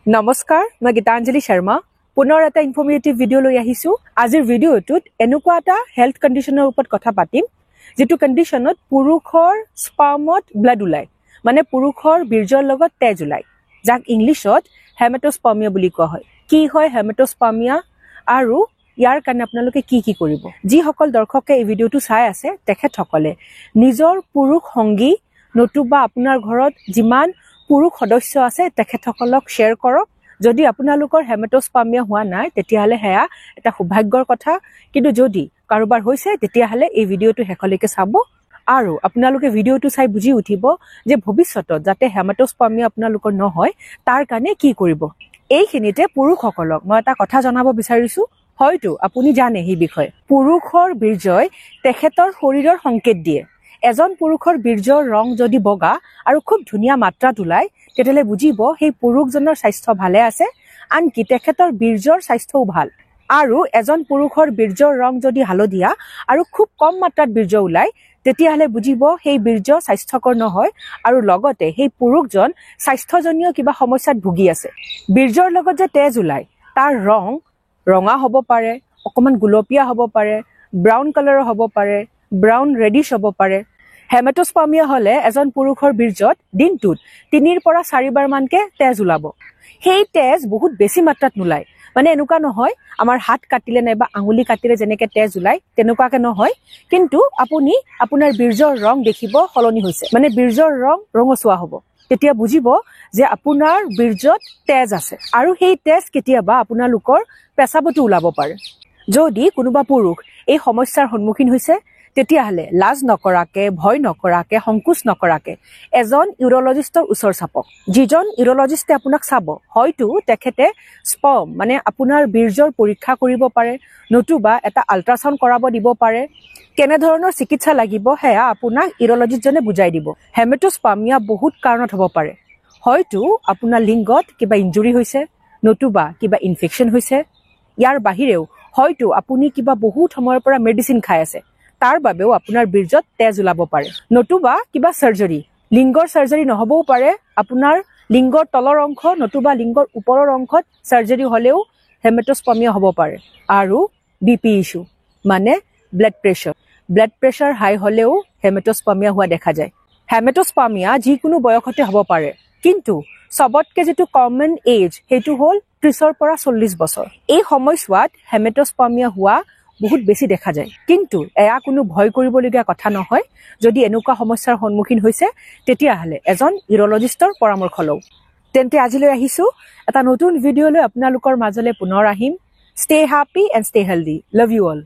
নমস্কাৰ মই গীতাঞ্জলি শৰ্মা পুনৰ এটা ইনফৰ্মেটিভ ভিডিঅ' লৈ আহিছো আজিৰ ভিডিঅ'টোত এনেকুৱা এটা হেল্থ কণ্ডিশ্যনৰ ওপৰত কথা পাতিম যেটো কণ্ডিশ্যনত পুৰুষৰ স্পাৰ্মত ব্লাড ওলাই মানে পুৰুষৰ বীৰ্যৰ লগত তেজ ওলাই যাক ইংলিছত হেমেটোস্পাৰ্মিয়া বুলি কোৱা হয় কি হয় হেমেটোস্পাৰ্মিয়া আৰু ইয়াৰ কাৰণে আপোনালোকে কি কৰিব যি সকল দৰ্শকে এই ভিডিঅ'টো চাই আছে তেখেতসকলে নিজৰ পুৰুষ সংগী নতুবা আপোনাৰ ঘৰত যিমান পুৰুষ সদস্য আছে তেখেতসকলক শেয়াৰ কৰক যদি আপোনালোকৰ হেমেটোস্পাৰ্মিয়া হোৱা নাই তেতিয়াহলে হেয়া এটা সৌভাগ্যৰ কথা কিন্তু যদি কাৰোবাৰ হৈছে তেতিয়াহলে এই ভিডিঅ'টো হেকলৈকে চাব আৰু আপোনালোকে ভিডিঅ'টো চাই বুজি উঠিব যে ভৱিষ্যতত যাতে হেমেটোস্পাৰ্মিয়া আপোনালোকৰ নহয় তাৰ কাৰণে কি কৰিব এইখিনিতে পুৰুষসকলক মই এটা কথা জনাব বিচাৰিছো হয়তো আপুনি জানে এই বিষয়ে পুৰুষৰ বীৰ্যই তেখেতৰ শৰীৰৰ সংকেত দিয়ে এজন পুৰুষৰ বীৰ্যৰ ৰং যদি বগা আৰু খুব ধুনিয়া মাত্ৰাত ওলাই তেতিয়ালে বুজিব সেই পুৰুষজনৰ স্বাস্থ্য ভালে আছে আনকি তেখেতৰ বীৰ্যৰ স্বাস্থ্যও ভাল আৰু এজন পুৰুষৰ বীৰ্যৰ ৰং যদি হালধীয়া আৰু খুব কম মাত্ৰাত বীৰ্য ওলাই তেতিয়ালে বুজিব সেই বীৰ্য স্বাস্থ্যকৰ নহয় আৰু লগতে সেই পুৰুষজন স্বাস্থ্যজনীয় কিবা সমস্যাত ভুগি আছে বীৰ্যৰ লগত যে তেজ ওলাই তাৰ ৰং ৰঙা হ'ব পাৰে অকমান গুলপীয়া হ'ব পাৰে ব্ৰাউন কালাৰৰ হ'ব পাৰে ব্ৰাউন ৰেডিশ হ'ব পাৰে হেমেটোস্পাৰ্মিয়া হলে এজন পুৰুষৰ বীৰ্যত দিনটোত 3 পৰা 4 বাৰ মানকে তেজ ওলাব সেই তেজ বহুত বেছি মাত্ৰাত নোলায় মানে এনেকুৱা নহয় আমাৰ হাত কাটিলে নাইবা আঙুলি কাটিলে যেনেকে তেজ ওলাই তেনেকুৱাকে নহয় কিন্তু আপুনি আপোনাৰ বীৰ্যৰ ৰং দেখিব হলনি হৈছে মানে বীৰ্যৰ ৰং ৰঙচুৱা হ'ব তেতিয়া বুজিব যে আপোনাৰ বীৰ্যত তেজ আছে আৰু সেই তেজ কেতিয়াবা আপোনালোকৰ পেছাবতো ওলাব পাৰে যদি কোনোবা পুৰুষ এই সমস্যাৰ সন্মুখীন হৈছে তেতিয়াহলে লাজ নকৰাকে ভয় নকৰাকে সংকোচ নকৰাকে এজন ইউৰোলজিষ্টৰ ওচৰ চাপক যিজন ইউৰোলজিষ্টে আপোনাক চাব হয়তো তেখেতে স্পাৰ্ম মানে আপোনাৰ বীৰ্যৰ পৰীক্ষা কৰিব পাৰে নতুবা এটা আল্ট্ৰাসাউণ্ড কৰাব দিব পাৰে কেনে ধৰণৰ চিকিৎসা লাগিব হেয়া আপোনাক ইউৰোলজিষ্টজনে বুজাই দিব হেমেটোস্পাৰ্মিয়া বহুত কাৰণত হ'ব পাৰে হয়তো আপোনাৰ লিংগত কিবা ইনজুৰি হৈছে নতুবা কিবা ইনফেকচন হৈছে ইয়াৰ বাহিৰেও হয়তো আপুনি কিবা বহুত সময়ৰ পৰা মেডিচিন খাই আছে তাৰ বাবেও আপোনাৰ বীৰ্যত তেজ ওলাব পাৰে নতুবা কিবা সাৰ্জাৰী লিংগৰ সাৰ্জাৰী নহবও পাৰে আপোনাৰ লিংগৰ তলৰ অংশ নতুবা লিংগৰ ওপৰৰ অংশত সাৰ্জাৰী হলেও হেমেটোস্পাৰ্মিয়া হ'ব পাৰে আৰু বিপি ইস্যু মানে ব্লাড প্ৰেছাৰ হাই হলেও হেমেটোস্পাৰ্মিয়া হোৱা দেখা যায় হেমেটোস্পাৰ্মিয়া যিকোনো বয়সতে হ'ব পাৰে কিন্তু সবতকে যেটো কমন এজ হেতু হল 30 পৰা 40 বছৰ এই সময়ছোৱাত হেমেটোস্পাৰ্মিয়া হোৱা বহুত বেছি দেখা যায় কিন্তু এয়া কোনো ভয় কৰিবলগীয়া কথা নহয় যদি এনেকুৱা সমস্যাৰ সন্মুখীন হৈছে তেতিয়াহলে এজন ইউৰোলজিষ্টৰ পৰামৰ্শ লওক তেন্তে আজিলৈ আহিছো এটা নতুন ভিডিঅ' লৈ আপোনালোকৰ মাজলৈ পুনৰ আহিম stay happy and stay healthy love you all